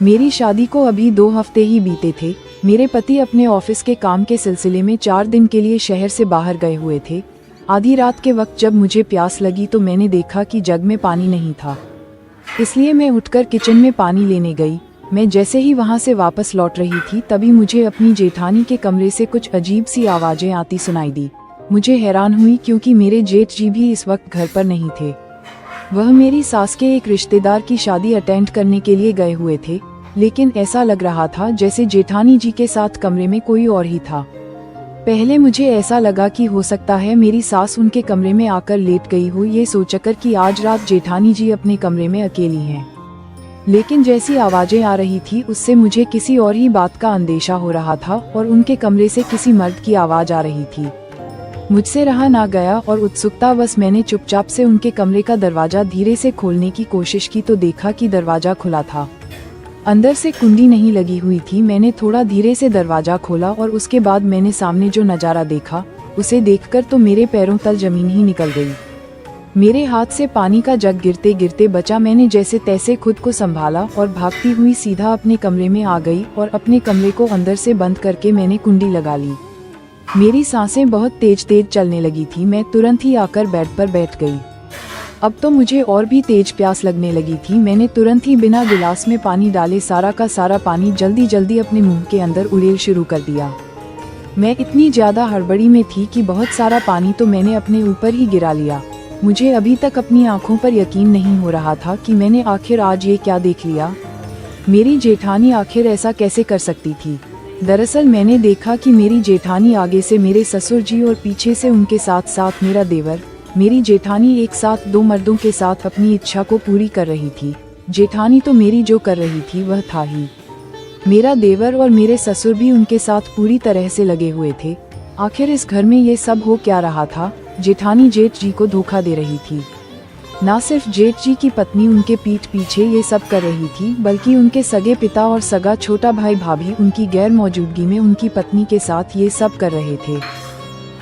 मेरी शादी को अभी 2 हफ्ते ही बीते थे। मेरे पति अपने ऑफिस के काम के सिलसिले में 4 दिन के लिए शहर से बाहर गए हुए थे। आधी रात के वक्त जब मुझे प्यास लगी तो मैंने देखा कि जग में पानी नहीं था, इसलिए मैं उठकर किचन में पानी लेने गई। मैं जैसे ही वहां से वापस लौट रही थी तभी मुझे अपनी जेठानी के कमरे से कुछ अजीब सी आवाजें आती सुनाई दी। मुझे हैरान हुई क्योंकि मेरे जेठ जी भी इस वक्त घर पर नहीं थे। वह मेरी सास के एक रिश्तेदार की शादी अटेंड करने के लिए गए हुए थे, लेकिन ऐसा लग रहा था जैसे जेठानी जी के साथ कमरे में कोई और ही था। पहले मुझे ऐसा लगा कि हो सकता है मेरी सास उनके कमरे में आकर लेट गई हो, ये सोचकर कि आज रात जेठानी जी अपने कमरे में अकेली हैं। लेकिन जैसी आवाजें आ रही थी उससे मुझे किसी और ही बात का अंदेशा हो रहा था और उनके कमरे से किसी मर्द की आवाज आ रही थी। मुझसे रहा ना गया और उत्सुकतावश मैंने चुपचाप से उनके कमरे का दरवाजा धीरे से खोलने की कोशिश की तो देखा कि दरवाजा खुला था। अंदर से कुंडी नहीं लगी हुई थी। मैंने थोड़ा धीरे से दरवाजा खोला और उसके बाद मैंने सामने जो नज़ारा देखा उसे देखकर तो मेरे पैरों तल जमीन ही निकल गई। मेरे हाथ से पानी का जग गिरते गिरते बचा। मैंने जैसे तैसे खुद को संभाला और भागती हुई सीधा अपने कमरे में आ गई और अपने कमरे को अंदर से बंद करके मैंने कुंडी लगा ली। मेरी सांसें बहुत तेज तेज चलने लगी थी। मैं तुरंत ही आकर बेड पर बैठ गई। अब तो मुझे और भी तेज प्यास लगने लगी थी। मैंने तुरंत ही बिना गिलास में पानी डाले सारा का सारा पानी जल्दी जल्दी अपने मुंह के अंदर उड़ेल शुरू कर दिया। मैं इतनी ज्यादा हड़बड़ी में थी कि बहुत सारा पानी तो मैंने अपने ऊपर ही गिरा लिया। मुझे अभी तक अपनी आंखों पर यकीन नहीं हो रहा था कि मैंने आखिर आज ये क्या देख लिया। मेरी जेठानी आखिर ऐसा कैसे कर सकती थी। दरअसल मैंने देखा कि मेरी जेठानी आगे से मेरे ससुर जी और पीछे से उनके साथ साथ मेरा देवर, मेरी जेठानी एक साथ 2 मर्दों के साथ अपनी इच्छा को पूरी कर रही थी। जेठानी तो मेरी जो कर रही थी वह था ही। मेरा देवर और मेरे ससुर भी उनके साथ पूरी तरह से लगे हुए थे। आखिर इस घर में ये सब हो क्या रहा था। जेठानी जेठ जी को धोखा दे रही थी। ना सिर्फ जेठ जी की पत्नी उनके पीठ पीछे ये सब कर रही थी, बल्कि उनके सगे पिता और सगा छोटा भाई भाभी उनकी गैर मौजूदगी में उनकी पत्नी के साथ ये सब कर रहे थे।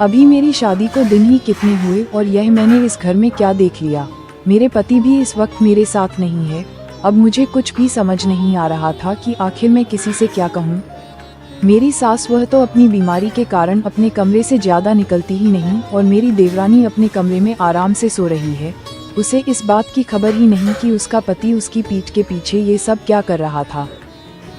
अभी मेरी शादी को दिन ही कितने हुए और यह मैंने इस घर में क्या देख लिया। मेरे पति भी इस वक्त मेरे साथ नहीं है। अब मुझे कुछ भी समझ नहीं आ रहा था कि आखिर मैं किसी से क्या कहूँ। मेरी सास वह तो अपनी बीमारी के कारण अपने कमरे से ज्यादा निकलती ही नहीं और मेरी देवरानी अपने कमरे में आराम से सो रही है। उसे इस बात की खबर ही नहीं कि उसका पति उसकी पीठ के पीछे ये सब क्या कर रहा था।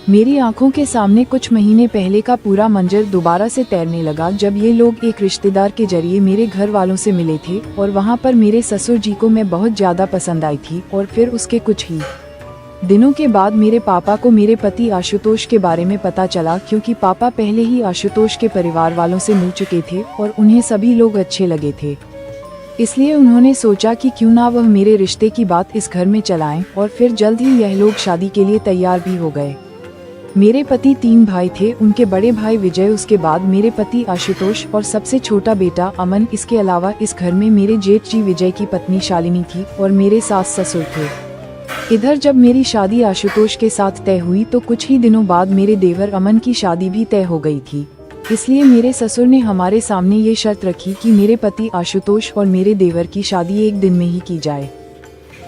मेरी आंखों के सामने कुछ महीने पहले का पूरा मंजर दोबारा से तैरने लगा, जब ये लोग एक रिश्तेदार के जरिए मेरे घर वालों से मिले थे और वहाँ पर मेरे ससुर जी को मैं बहुत ज्यादा पसंद आई थी। और फिर उसके कुछ ही दिनों के बाद मेरे पापा को मेरे पति आशुतोष के बारे में पता चला, क्योंकि पापा पहले ही आशुतोष के परिवार वालों से मिल चुके थे और उन्हें सभी लोग अच्छे लगे थे। इसलिए उन्होंने सोचा कि क्यों ना वह मेरे रिश्ते की बात इस घर में चलाएं और फिर जल्द ही यह लोग शादी के लिए तैयार भी हो गए। मेरे पति 3 भाई थे। उनके बड़े भाई विजय, उसके बाद मेरे पति आशुतोष और सबसे छोटा बेटा अमन। इसके अलावा इस घर में मेरे जेठ जी विजय की पत्नी शालिनी थी और मेरे सास ससुर थे। इधर जब मेरी शादी आशुतोष के साथ तय हुई तो कुछ ही दिनों बाद मेरे देवर अमन की शादी भी तय हो गई थी। इसलिए मेरे ससुर ने हमारे सामने ये शर्त रखी कि मेरे पति आशुतोष और मेरे देवर की शादी एक दिन में ही की जाए,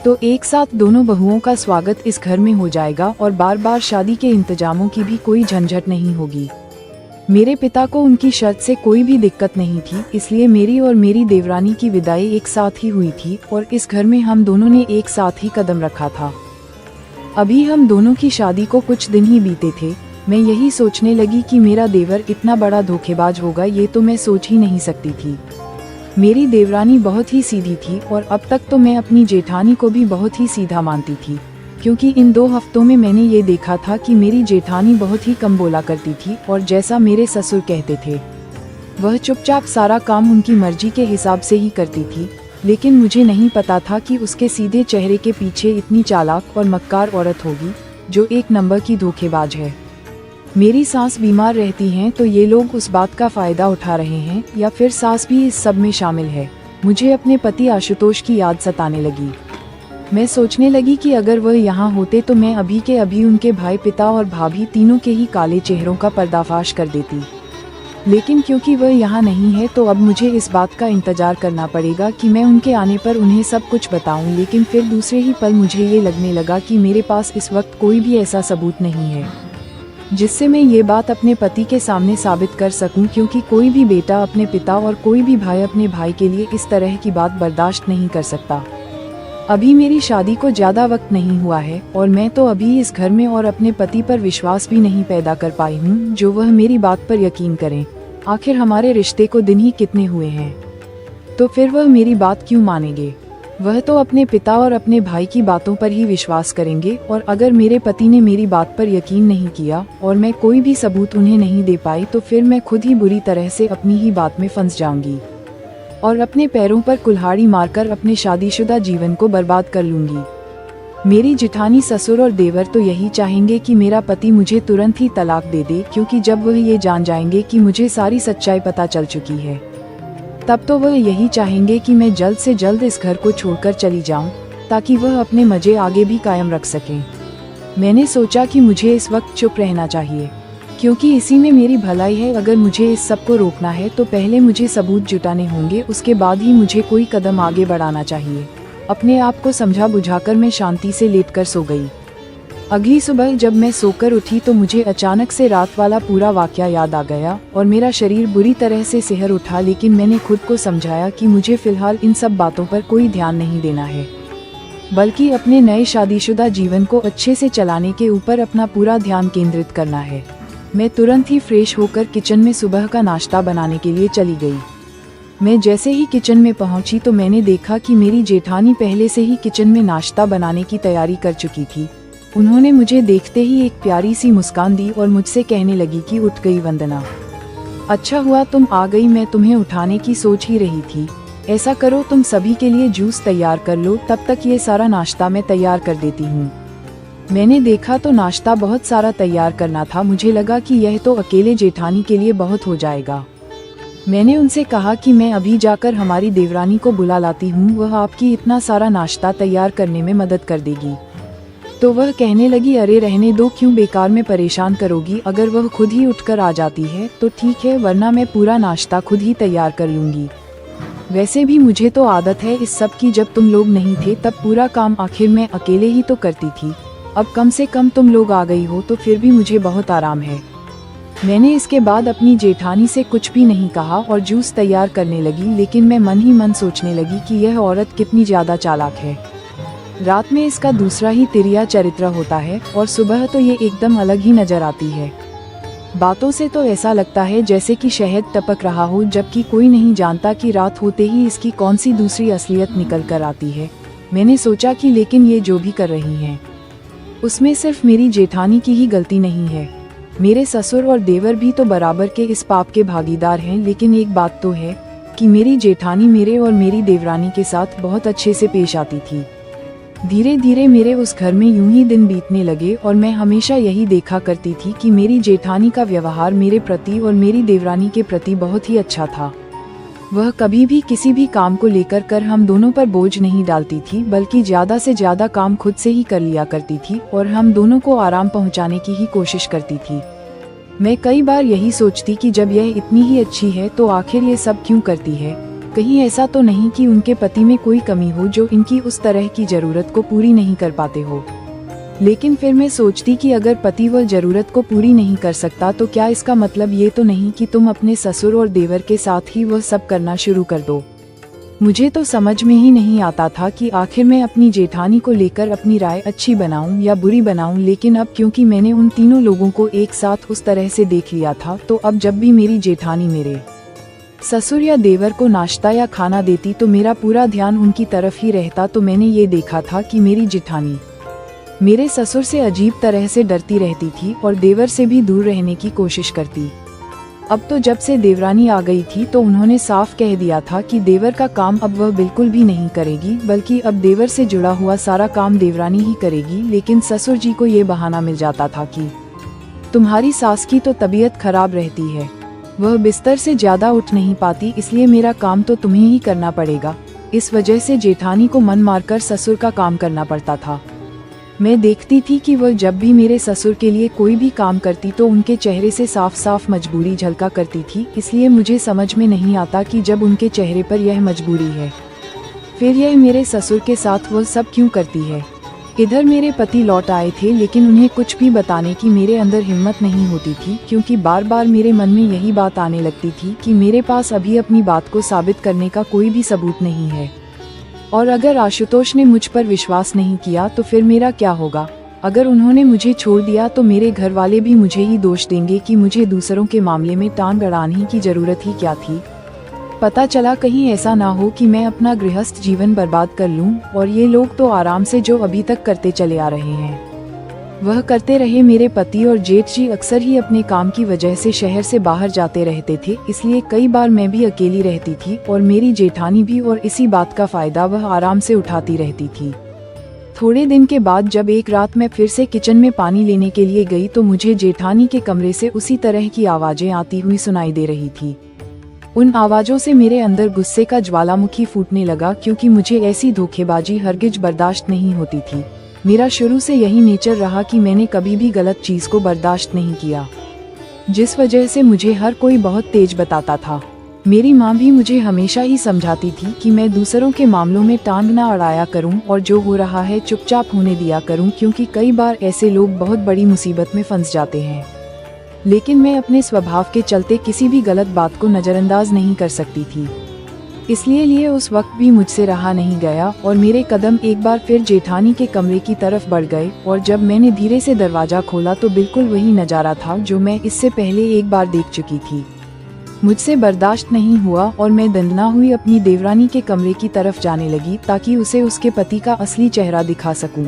तो एक साथ दोनों बहुओं का स्वागत इस घर में हो जाएगा और बार बार शादी के इंतजामों की भी कोई झंझट नहीं होगी। मेरे पिता को उनकी शर्त से कोई भी दिक्कत नहीं थी, इसलिए मेरी और मेरी देवरानी की विदाई एक साथ ही हुई थी और इस घर में हम दोनों ने एक साथ ही कदम रखा था। अभी हम दोनों की शादी को कुछ दिन ही बीते थे। मैं यही सोचने लगी कि मेरा देवर इतना बड़ा धोखेबाज होगा, ये तो मैं सोच ही नहीं सकती थी। मेरी देवरानी बहुत ही सीधी थी और अब तक तो मैं अपनी जेठानी को भी बहुत ही सीधा मानती थी, क्योंकि इन 2 हफ्तों में मैंने ये देखा था कि मेरी जेठानी बहुत ही कम बोला करती थी और जैसा मेरे ससुर कहते थे वह चुपचाप सारा काम उनकी मर्जी के हिसाब से ही करती थी। लेकिन मुझे नहीं पता था कि उसके सीधे चेहरे के पीछे इतनी चालाक और मक्कार औरत होगी जो एक नंबर की धोखेबाज है। मेरी सास बीमार रहती हैं तो ये लोग उस बात का फायदा उठा रहे हैं, या फिर सास भी इस सब में शामिल है। मुझे अपने पति आशुतोष की याद सताने लगी। मैं सोचने लगी कि अगर वह यहाँ होते तो मैं अभी के अभी उनके भाई, पिता और भाभी तीनों के ही काले चेहरों का पर्दाफाश कर देती। लेकिन क्योंकि वह यहाँ नहीं है तो अब मुझे इस बात का इंतजार करना पड़ेगा कि मैं उनके आने पर उन्हें सब कुछ बताऊं। लेकिन फिर दूसरे ही पल मुझे ये लगने लगा कि मेरे पास इस वक्त कोई भी ऐसा सबूत नहीं है जिससे मैं ये बात अपने पति के सामने साबित कर सकूं, क्योंकि कोई भी बेटा अपने पिता और कोई भी भाई अपने भाई के लिए इस तरह की बात बर्दाश्त नहीं कर सकता। अभी मेरी शादी को ज़्यादा वक्त नहीं हुआ है और मैं तो अभी इस घर में और अपने पति पर विश्वास भी नहीं पैदा कर पाई हूँ जो वह मेरी बात पर यकीन करें। आखिर हमारे रिश्ते को दिन ही कितने हुए हैं, तो फिर वह मेरी बात क्यों मानेंगे? वह तो अपने पिता और अपने भाई की बातों पर ही विश्वास करेंगे। और अगर मेरे पति ने मेरी बात पर यकीन नहीं किया और मैं कोई भी सबूत उन्हें नहीं दे पाई तो फिर मैं खुद ही बुरी तरह से अपनी ही बात में फंस जाऊंगी और अपने पैरों पर कुल्हाड़ी मारकर अपने शादीशुदा जीवन को बर्बाद कर लूंगी। मेरी जिठानी, ससुर और देवर तो यही चाहेंगे कि मेरा पति मुझे तुरंत ही तलाक दे दे, क्योंकि जब वह ये जान जाएंगे कि मुझे सारी सच्चाई पता चल चुकी है तब तो वह यही चाहेंगे कि मैं जल्द से जल्द इस घर को छोड़कर चली जाऊं, ताकि वह अपने मजे आगे भी कायम रख सकें। मैंने सोचा कि मुझे इस वक्त चुप रहना चाहिए, क्योंकि इसी में मेरी भलाई है। अगर मुझे इस सब को रोकना है तो पहले मुझे सबूत जुटाने होंगे, उसके बाद ही मुझे कोई कदम आगे बढ़ाना चाहिए। अपने आप को समझा बुझाकर मैं शांति से लेटकर सो गई। अगली सुबह जब मैं सोकर उठी तो मुझे अचानक से रात वाला पूरा वाकया याद आ गया और मेरा शरीर बुरी तरह से सिहर उठा। लेकिन मैंने खुद को समझाया कि मुझे फिलहाल इन सब बातों पर कोई ध्यान नहीं देना है, बल्कि अपने नए शादीशुदा जीवन को अच्छे से चलाने के ऊपर अपना पूरा ध्यान केंद्रित करना है। मैं तुरंत ही फ्रेश होकर किचन में सुबह का नाश्ता बनाने के लिए चली गई। मैं जैसे ही किचन में पहुंची तो मैंने देखा कि मेरी जेठानी पहले से ही किचन में नाश्ता बनाने की तैयारी कर चुकी थी। उन्होंने मुझे देखते ही एक प्यारी सी मुस्कान दी और मुझसे कहने लगी कि उठ गई वंदना, अच्छा हुआ तुम आ गई, मैं तुम्हें उठाने की सोच ही रही थी। ऐसा करो, तुम सभी के लिए जूस तैयार कर लो, तब तक ये सारा नाश्ता मैं तैयार कर देती हूँ। मैंने देखा तो नाश्ता बहुत सारा तैयार करना था। मुझे लगा कि यह तो अकेले जेठानी के लिए बहुत हो जाएगा। मैंने उनसे कहा कि मैं अभी जाकर हमारी देवरानी को बुला लाती हूँ, वह आपकी इतना सारा नाश्ता तैयार करने में मदद कर देगी। तो वह कहने लगी, अरे रहने दो, क्यों बेकार में परेशान करोगी। अगर वह खुद ही उठकर आ जाती है तो ठीक है, वरना मैं पूरा नाश्ता खुद ही तैयार कर लूँगी। वैसे भी मुझे तो आदत है इस सब की, जब तुम लोग नहीं थे तब पूरा काम आखिर मैं अकेले ही तो करती थी। अब कम से कम तुम लोग आ गई हो तो फिर भी मुझे बहुत आराम है। मैंने इसके बाद अपनी जेठानी से कुछ भी नहीं कहा और जूस तैयार करने लगी। लेकिन मैं मन ही मन सोचने लगी कि यह औरत कितनी ज़्यादा चालाक है। रात में इसका दूसरा ही तिरिया चरित्र होता है और सुबह तो ये एकदम अलग ही नजर आती है। बातों से तो ऐसा लगता है जैसे कि शहद टपक रहा हो, जबकि कोई नहीं जानता कि रात होते ही इसकी कौन सी दूसरी असलियत निकल कर आती है। मैंने सोचा कि लेकिन ये जो भी कर रही हैं उसमें सिर्फ मेरी जेठानी की ही गलती नहीं है, मेरे ससुर और देवर भी तो बराबर के इस पाप के भागीदार हैं। लेकिन एक बात तो है कि मेरी जेठानी मेरे और मेरी देवरानी के साथ बहुत अच्छे से पेश आती थी। धीरे धीरे मेरे उस घर में यूं ही दिन बीतने लगे और मैं हमेशा यही देखा करती थी कि मेरी जेठानी का व्यवहार मेरे प्रति और मेरी देवरानी के प्रति बहुत ही अच्छा था। वह कभी भी किसी भी काम को लेकर कर हम दोनों पर बोझ नहीं डालती थी, बल्कि ज्यादा से ज्यादा काम खुद से ही कर लिया करती थी और हम दोनों को आराम पहुंचाने की ही कोशिश करती थी। मैं कई बार यही सोचती कि जब यह इतनी ही अच्छी है तो आखिर ये सब क्यों करती है। कहीं ऐसा तो नहीं कि उनके पति में कोई कमी हो जो इनकी उस तरह की जरूरत को पूरी नहीं कर पाते हो। लेकिन फिर मैं सोचती कि अगर पति वह जरूरत को पूरी नहीं कर सकता तो क्या इसका मतलब ये तो नहीं कि तुम अपने ससुर और देवर के साथ ही वह सब करना शुरू कर दो। मुझे तो समझ में ही नहीं आता था कि आखिर मैं अपनी जेठानी को लेकर अपनी राय अच्छी बनाऊं या बुरी बनाऊं। लेकिन अब क्योंकि मैंने उन तीनों लोगों को एक साथ उस तरह से देख लिया था, तो अब जब भी मेरी जेठानी मेरे ससुर या देवर को नाश्ता या खाना देती तो मेरा पूरा ध्यान उनकी तरफ ही रहता। तो मैंने ये देखा था कि मेरी जेठानी मेरे ससुर से अजीब तरह से डरती रहती थी और देवर से भी दूर रहने की कोशिश करती। अब तो जब से देवरानी आ गई थी तो उन्होंने साफ कह दिया था कि देवर का काम अब वह बिल्कुल भी नहीं करेगी, बल्कि अब देवर से जुड़ा हुआ सारा काम देवरानी ही करेगी। लेकिन ससुर जी को ये बहाना मिल जाता था कि तुम्हारी सास की तो तबीयत खराब रहती है, वह बिस्तर से ज्यादा उठ नहीं पाती, इसलिए मेरा काम तो तुम्हें ही करना पड़ेगा। इस वजह से जेठानी को मन मारकर ससुर का काम करना पड़ता था। मैं देखती थी कि वह जब भी मेरे ससुर के लिए कोई भी काम करती तो उनके चेहरे से साफ साफ मजबूरी झलका करती थी, इसलिए मुझे समझ में नहीं आता कि जब उनके चेहरे पर यह मजबूरी है, फिर यह मेरे ससुर के साथ वह सब क्यों करती है। इधर मेरे पति लौट आए थे, लेकिन उन्हें कुछ भी बताने की मेरे अंदर हिम्मत नहीं होती थी, क्योंकि बार बार मेरे मन में यही बात आने लगती थी कि मेरे पास अभी अपनी बात को साबित करने का कोई भी सबूत नहीं है, और अगर आशुतोष ने मुझ पर विश्वास नहीं किया तो फिर मेरा क्या होगा। अगर उन्होंने मुझे छोड़ दिया तो मेरे घर वाले भी मुझे ही दोष देंगे कि मुझे दूसरों के मामले में टांग अड़ाने की जरूरत ही क्या थी। पता चला कहीं ऐसा ना हो कि मैं अपना गृहस्थ जीवन बर्बाद कर लूं, और ये लोग तो आराम से जो अभी तक करते चले आ रहे हैं वह करते रहे। मेरे पति और जेठ जी अक्सर ही अपने काम की वजह से शहर से बाहर जाते रहते थे, इसलिए कई बार मैं भी अकेली रहती थी और मेरी जेठानी भी, और इसी बात का फायदा वह आराम से उठाती रहती थी। थोड़े दिन के बाद जब एक रात मैं फिर से किचन में पानी लेने के लिए गई तो मुझे जेठानी के कमरे से उसी तरह की आवाजें आती हुई सुनाई दे रही थी। उन आवाजों से मेरे अंदर गुस्से का ज्वालामुखी फूटने लगा, क्योंकि मुझे ऐसी धोखेबाजी हरगिज बर्दाश्त नहीं होती थी। मेरा शुरू से यही नेचर रहा कि मैंने कभी भी गलत चीज को बर्दाश्त नहीं किया, जिस वजह से मुझे हर कोई बहुत तेज बताता था। मेरी माँ भी मुझे हमेशा ही समझाती थी कि मैं दूसरों के मामलों में टांग ना अड़ाया करूं, और जो हो रहा है चुपचाप होने दिया करूं, क्योंकि कई बार ऐसे लोग बहुत बड़ी मुसीबत में फंस जाते हैं। लेकिन मैं अपने स्वभाव के चलते किसी भी गलत बात को नजरअंदाज नहीं कर सकती थी, इसलिए उस वक्त भी मुझसे रहा नहीं गया और मेरे कदम एक बार फिर जेठानी के कमरे की तरफ बढ़ गए। और जब मैंने धीरे से दरवाजा खोला तो बिल्कुल वही नजारा था जो मैं इससे पहले एक बार देख चुकी थी। मुझसे बर्दाश्त नहीं हुआ और मैं दंदना हुई अपनी देवरानी के कमरे की तरफ जाने लगी, ताकि उसे उसके पति का असली चेहरा दिखा सकूं।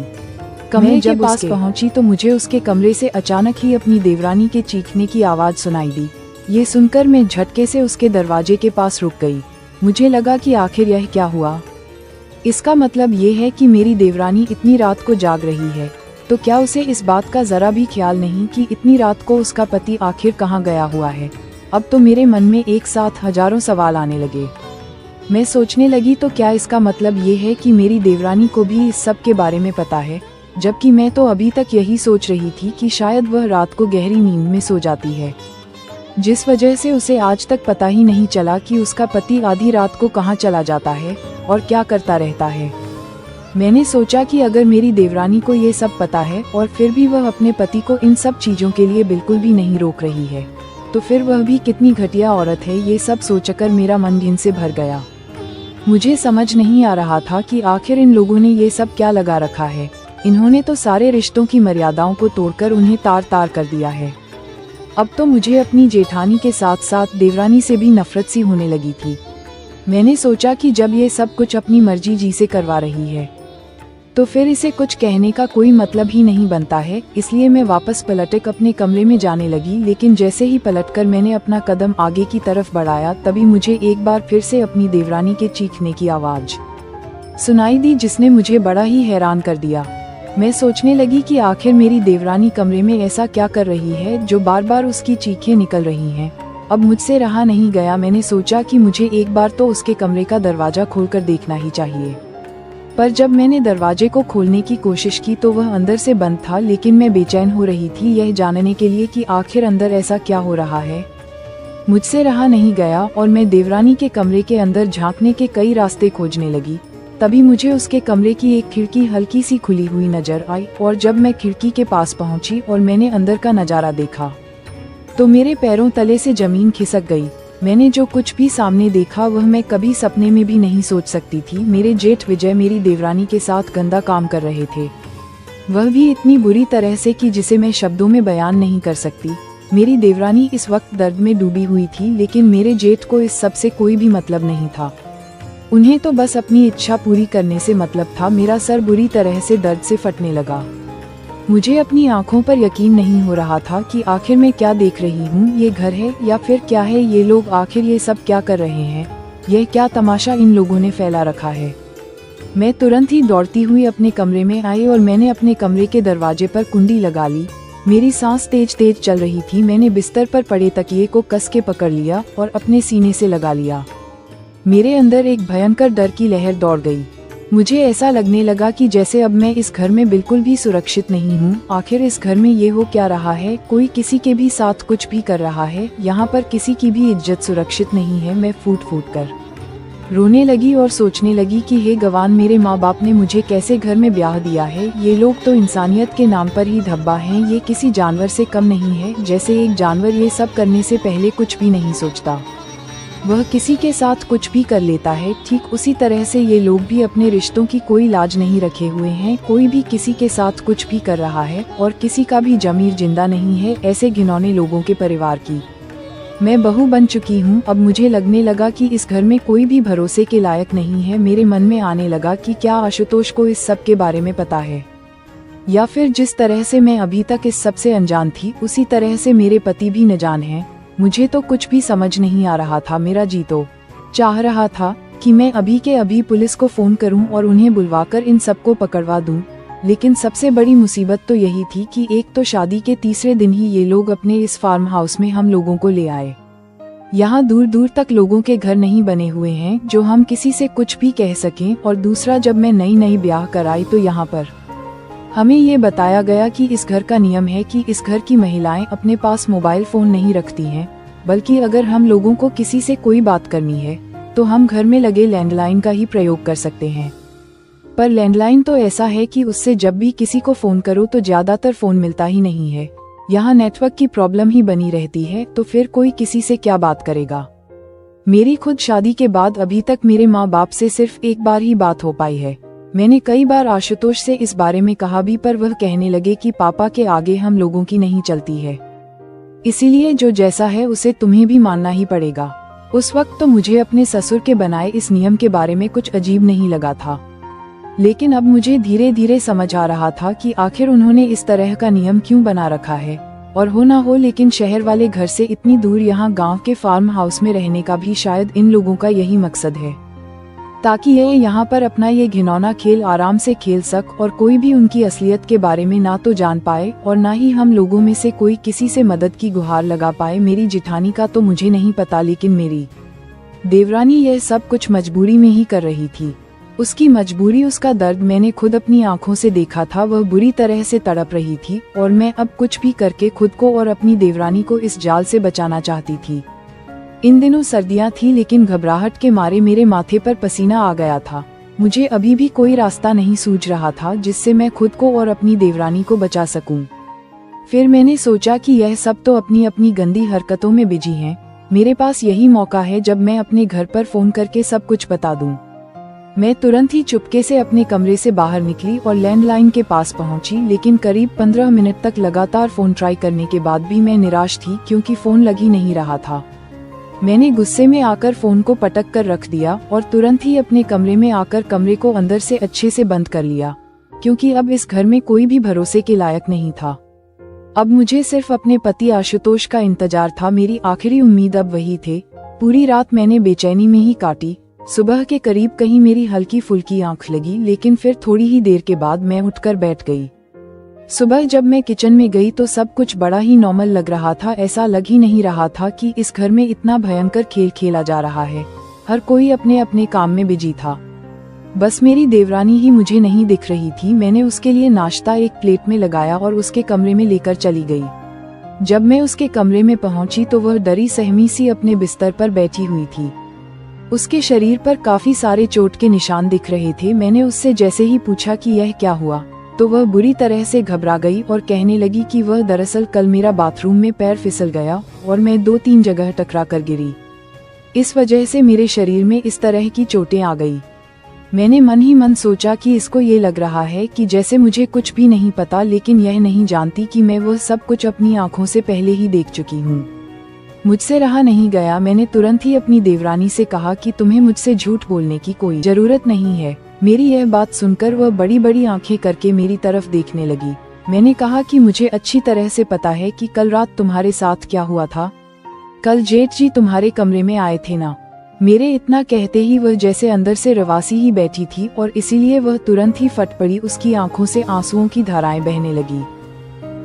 कमरे के पास पहुंची तो मुझे उसके कमरे से अचानक ही अपनी देवरानी के चीखने की आवाज सुनाई दी। ये सुनकर मैं झटके से उसके दरवाजे के पास रुक गई। मुझे लगा कि आखिर यह क्या हुआ। इसका मतलब ये है कि मेरी देवरानी इतनी रात को जाग रही है, तो क्या उसे इस बात का जरा भी ख्याल नहीं कि इतनी रात को उसका पति आखिर कहाँ गया हुआ है। अब तो मेरे मन में एक साथ हजारों सवाल आने लगे। मैं सोचने लगी तो क्या इसका मतलब ये है कि मेरी देवरानी को भी इस सब के बारे में पता है, जबकि मैं तो अभी तक यही सोच रही थी कि शायद वह रात को गहरी नींद में सो जाती है, जिस वजह से उसे आज तक पता ही नहीं चला कि उसका पति आधी रात को कहाँ चला जाता है और क्या करता रहता है। मैंने सोचा कि अगर मेरी देवरानी को ये सब पता है और फिर भी वह अपने पति को इन सब चीजों के लिए बिल्कुल भी नहीं रोक रही है, तो फिर वह भी कितनी घटिया औरत है। ये सब सोचकर मेरा मन घिन से भर गया। मुझे समझ नहीं आ रहा था कि आखिर इन लोगों ने ये सब क्या लगा रखा है। इन्होंने तो सारे रिश्तों की मर्यादाओं को तोड़कर उन्हें तार तार कर दिया है। अब तो मुझे अपनी जेठानी के साथ साथ देवरानी से भी नफरत सी होने लगी थी। मैंने सोचा कि जब ये सब कुछ अपनी मर्जी जी से करवा रही है तो फिर इसे कुछ कहने का कोई मतलब ही नहीं बनता है, इसलिए मैं वापस पलटकर अपने कमरे में जाने लगी। लेकिन जैसे ही पलटकर मैंने अपना कदम आगे की तरफ बढ़ाया, तभी मुझे एक बार फिर से अपनी देवरानी के चीखने की आवाज सुनाई दी, जिसने मुझे बड़ा ही हैरान कर दिया। मैं सोचने लगी कि आखिर मेरी देवरानी कमरे में ऐसा क्या कर रही है जो बार बार उसकी चीखें निकल रही हैं। अब मुझसे रहा नहीं गया। मैंने सोचा कि मुझे एक बार तो उसके कमरे का दरवाजा खोलकर देखना ही चाहिए। पर जब मैंने दरवाजे को खोलने की कोशिश की तो वह अंदर से बंद था, लेकिन मैं बेचैन हो रही थी यह जानने के लिए कि आखिर अंदर ऐसा क्या हो रहा है। मुझसे रहा नहीं गया और मैं देवरानी के कमरे के अंदर झांकने के कई रास्ते खोजने लगी। तभी मुझे उसके कमरे की एक खिड़की हल्की सी खुली हुई नजर आई, और जब मैं खिड़की के पास पहुंची और मैंने अंदर का नजारा देखा तो मेरे पैरों तले से जमीन खिसक गई। मैंने जो कुछ भी सामने देखा वह मैं कभी सपने में भी नहीं सोच सकती थी। मेरे जेठ विजय मेरी देवरानी के साथ गंदा काम कर रहे थे, वह भी इतनी बुरी तरह से कि जिसे मैं शब्दों में बयान नहीं कर सकती। मेरी देवरानी इस वक्त दर्द में डूबी हुई थी, लेकिन मेरे जेठ को इस सब से कोई भी मतलब नहीं था। उन्हें तो बस अपनी इच्छा पूरी करने से मतलब था। मेरा सर बुरी तरह से दर्द से फटने लगा। मुझे अपनी आंखों पर यकीन नहीं हो रहा था कि आखिर मैं क्या देख रही हूँ। ये घर है या फिर क्या है? ये लोग आखिर ये सब क्या कर रहे हैं? यह क्या तमाशा इन लोगों ने फैला रखा है? मैं तुरंत ही दौड़ती हुई अपने कमरे में आई और मैंने अपने कमरे के दरवाजे पर कुंडी लगा ली। मेरी सांस तेज तेज चल रही थी। मैंने बिस्तर पर पड़े तकिए को कस के पकड़ लिया और अपने सीने से लगा लिया। मेरे अंदर एक भयंकर डर की लहर दौड़ गई। मुझे ऐसा लगने लगा कि जैसे अब मैं इस घर में बिल्कुल भी सुरक्षित नहीं हूँ। आखिर इस घर में ये हो क्या रहा है? कोई किसी के भी साथ कुछ भी कर रहा है। यहाँ पर किसी की भी इज्जत सुरक्षित नहीं है। मैं फूट फूट कर रोने लगी और सोचने लगी कि हे गवान, मेरे माँ बाप ने मुझे कैसे घर में ब्याह दिया है। ये लोग तो इंसानियत के नाम पर ही धब्बा हैं। ये किसी जानवर से कम नहीं है। जैसे एक जानवर ये सब करने से पहले कुछ भी नहीं सोचता, वह किसी के साथ कुछ भी कर लेता है, ठीक उसी तरह से ये लोग भी अपने रिश्तों की कोई लाज नहीं रखे हुए हैं। कोई भी किसी के साथ कुछ भी कर रहा है और किसी का भी जमीर जिंदा नहीं है। ऐसे घिनौने लोगों के परिवार की मैं बहू बन चुकी हूँ। अब मुझे लगने लगा कि इस घर में कोई भी भरोसे के लायक नहीं है। मेरे मन में आने लगा कि क्या आशुतोष को इस सब के बारे में पता है, या फिर जिस तरह से मैं अभी तक इस सब से अनजान थी उसी तरह से मेरे पति भी न जान हैं। मुझे तो कुछ भी समझ नहीं आ रहा था। मेरा जी तो चाह रहा था कि मैं अभी के अभी पुलिस को फोन करूं और उन्हें बुलवाकर इन सबको पकड़वा दूं। लेकिन सबसे बड़ी मुसीबत तो यही थी कि एक तो शादी के तीसरे दिन ही ये लोग अपने इस फार्म हाउस में हम लोगों को ले आए। यहाँ दूर दूर तक लोगों के घर नहीं बने हुए हैं जो हम किसी से कुछ भी कह सकें। और दूसरा, जब मैं नई ब्याह कराई तो यहाँ पर हमें ये बताया गया कि इस घर का नियम है कि इस घर की महिलाएं अपने पास मोबाइल फोन नहीं रखती हैं, बल्कि अगर हम लोगों को किसी से कोई बात करनी है तो हम घर में लगे लैंडलाइन का ही प्रयोग कर सकते हैं। पर लैंडलाइन तो ऐसा है कि उससे जब भी किसी को फोन करो तो ज्यादातर फोन मिलता ही नहीं है। यहाँ नेटवर्क की प्रॉब्लम ही बनी रहती है, तो फिर कोई किसी से क्या बात करेगा। मेरी खुद शादी के बाद अभी तक मेरे माँ बाप से सिर्फ एक बार ही बात हो पाई है। मैंने कई बार आशुतोष से इस बारे में कहा भी, पर वह कहने लगे कि पापा के आगे हम लोगों की नहीं चलती है, इसीलिए जो जैसा है उसे तुम्हें भी मानना ही पड़ेगा। उस वक्त तो मुझे अपने ससुर के बनाए इस नियम के बारे में कुछ अजीब नहीं लगा था, लेकिन अब मुझे धीरे धीरे समझ आ रहा था कि आखिर उन्होंने इस तरह का नियम क्यों बना रखा है। और हो ना हो, लेकिन शहर वाले घर से इतनी दूर यहाँ गांव के फार्म हाउस में रहने का भी शायद इन लोगों का यही मकसद है, ताकि ये यहाँ पर अपना ये घिनौना खेल आराम से खेल सक और कोई भी उनकी असलियत के बारे में ना तो जान पाए और ना ही हम लोगों में से कोई किसी से मदद की गुहार लगा पाए। मेरी जिठानी का तो मुझे नहीं पता, लेकिन मेरी देवरानी यह सब कुछ मजबूरी में ही कर रही थी। उसकी मजबूरी, उसका दर्द मैंने खुद अपनी आंखों से देखा था। वह बुरी तरह से तड़प रही थी और मैं अब कुछ भी करके खुद को और अपनी देवरानी को इस जाल से बचाना चाहती थी। इन दिनों सर्दियां थी, लेकिन घबराहट के मारे मेरे माथे पर पसीना आ गया था। मुझे अभी भी कोई रास्ता नहीं सूझ रहा था जिससे मैं खुद को और अपनी देवरानी को बचा सकूं। फिर मैंने सोचा कि यह सब तो अपनी अपनी गंदी हरकतों में बिजी हैं। मेरे पास यही मौका है जब मैं अपने घर पर फोन करके सब कुछ बता दूं। मैं तुरंत ही चुपके से अपने कमरे से बाहर निकली और लैंडलाइन के पास पहुंची, लेकिन करीब 15 मिनट तक लगातार फोन ट्राई करने के बाद भी मैं निराश थी, क्योंकि फोन लग ही नहीं रहा था। मैंने गुस्से में आकर फोन को पटक कर रख दिया और तुरंत ही अपने कमरे में आकर कमरे को अंदर से अच्छे से बंद कर लिया, क्योंकि अब इस घर में कोई भी भरोसे के लायक नहीं था। अब मुझे सिर्फ अपने पति आशुतोष का इंतजार था। मेरी आखिरी उम्मीद अब वही थे। पूरी रात मैंने बेचैनी में ही काटी। सुबह के करीब कहीं मेरी हल्की फुल्की आंख लगी, लेकिन फिर थोड़ी ही देर के बाद मैं उठकर बैठ गई। सुबह जब मैं किचन में गई तो सब कुछ बड़ा ही नॉर्मल लग रहा था। ऐसा लग ही नहीं रहा था कि इस घर में इतना भयंकर खेल खेला जा रहा है। हर कोई अपने अपने काम में बिजी था। बस मेरी देवरानी ही मुझे नहीं दिख रही थी। मैंने उसके लिए नाश्ता एक प्लेट में लगाया और उसके कमरे में लेकर चली गई। जब मैं उसके कमरे में पहुंची तो वह डरी सहमी सी अपने बिस्तर पर बैठी हुई थी। उसके शरीर पर काफी सारे चोट के निशान दिख रहे थे। मैंने उससे जैसे ही पूछा कि यह क्या हुआ, तो वह बुरी तरह से घबरा गई और कहने लगी कि वह दरअसल कल मेरा बाथरूम में पैर फिसल गया और मैं 2-3 जगह टकरा कर गिरी। इस वजह से मेरे शरीर में इस तरह की चोटें आ गई। मैंने मन ही मन सोचा कि इसको ये लग रहा है कि जैसे मुझे कुछ भी नहीं पता, लेकिन यह नहीं जानती कि मैं वह सब कुछ अपनी आंखों से पहले ही देख चुकी हूँ। मुझसे रहा नहीं गया। मैंने तुरंत ही अपनी देवरानी से कहा कि तुम्हें मुझसे झूठ बोलने की कोई जरूरत नहीं है। मेरी यह बात सुनकर वह बड़ी बड़ी आंखें करके मेरी तरफ देखने लगी। मैंने कहा कि मुझे अच्छी तरह से पता है कि कल रात तुम्हारे साथ क्या हुआ था। कल जेठ जी तुम्हारे कमरे में आए थे ना। मेरे इतना कहते ही वह जैसे अंदर से रवासी ही बैठी थी और इसीलिए वह तुरंत ही फट पड़ी। उसकी आंखों से आंसुओं की धाराएं बहने लगी।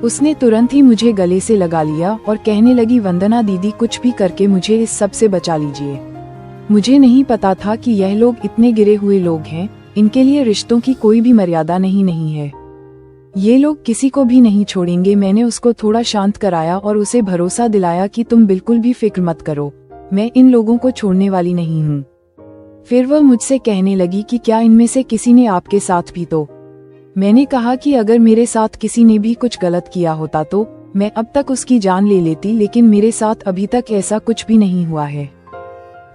उसने तुरंत ही मुझे गले से लगा लिया और कहने लगी, वंदना दीदी, कुछ भी करके मुझे इस सब से बचा लीजिए। मुझे नहीं पता था कि यह लोग इतने गिरे हुए लोग हैं। इनके लिए रिश्तों की कोई भी मर्यादा नहीं है। ये लोग किसी को भी नहीं छोड़ेंगे। मैंने उसको थोड़ा शांत कराया और उसे भरोसा दिलाया कि तुम बिल्कुल भी फिक्र मत करो, मैं इन लोगों को छोड़ने वाली नहीं हूँ। फिर वह मुझसे कहने लगी कि क्या इनमें से किसी ने आपके साथ भी तो? मैंने कहा कि अगर मेरे साथ किसी ने भी कुछ गलत किया होता तो मैं अब तक उसकी जान ले लेती, लेकिन मेरे साथ अभी तक ऐसा कुछ भी नहीं हुआ है।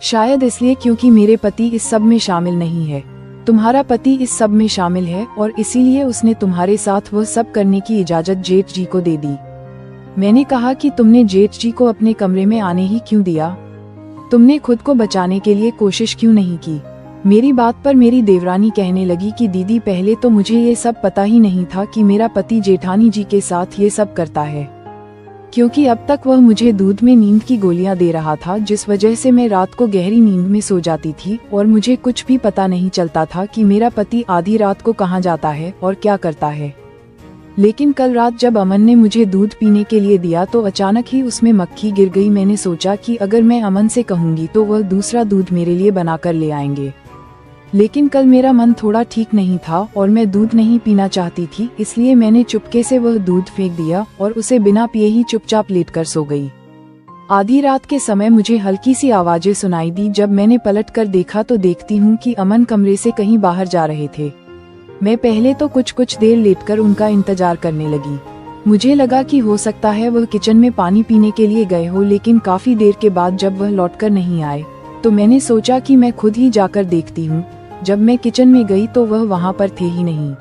शायद इसलिए क्योंकि मेरे पति इस सब में शामिल नहीं है। तुम्हारा पति इस सब में शामिल है और इसीलिए उसने तुम्हारे साथ वह सब करने की इजाजत जेठ जी को दे दी। मैंने कहा कि तुमने जेठ जी को अपने कमरे में आने ही क्यों दिया? तुमने खुद को बचाने के लिए कोशिश क्यों नहीं की? मेरी बात पर मेरी देवरानी कहने लगी कि दीदी, पहले तो मुझे ये सब पता ही नहीं था कि मेरा पति जेठानी जी के साथ ये सब करता है, क्योंकि अब तक वह मुझे दूध में नींद की गोलियां दे रहा था, जिस वजह से मैं रात को गहरी नींद में सो जाती थी और मुझे कुछ भी पता नहीं चलता था कि मेरा पति आधी रात को कहाँ जाता है और क्या करता है। लेकिन कल रात जब अमन ने मुझे दूध पीने के लिए दिया तो अचानक ही उसमें मक्खी गिर गई। मैंने सोचा कि अगर मैं अमन से कहूँगी तो वह दूसरा दूध मेरे लिए बनाकर ले आएंगे, लेकिन कल मेरा मन थोड़ा ठीक नहीं था और मैं दूध नहीं पीना चाहती थी, इसलिए मैंने चुपके से वह दूध फेंक दिया और उसे बिना पिए ही चुपचाप लेटकर सो गई। आधी रात के समय मुझे हल्की सी आवाजें सुनाई दी। जब मैंने पलट कर देखा तो देखती हूँ कि अमन कमरे से कहीं बाहर जा रहे थे। मैं पहले तो कुछ देर लेटकर उनका इंतजार करने लगी। मुझे लगा कि हो सकता है वह किचन में पानी पीने के लिए गए हो, लेकिन काफी देर के बाद जब वह लौटकर नहीं आए तो मैंने सोचा कि मैं खुद ही जाकर देखती हूँ। जब मैं किचन में गई तो वह वहाँ पर थे ही नहीं।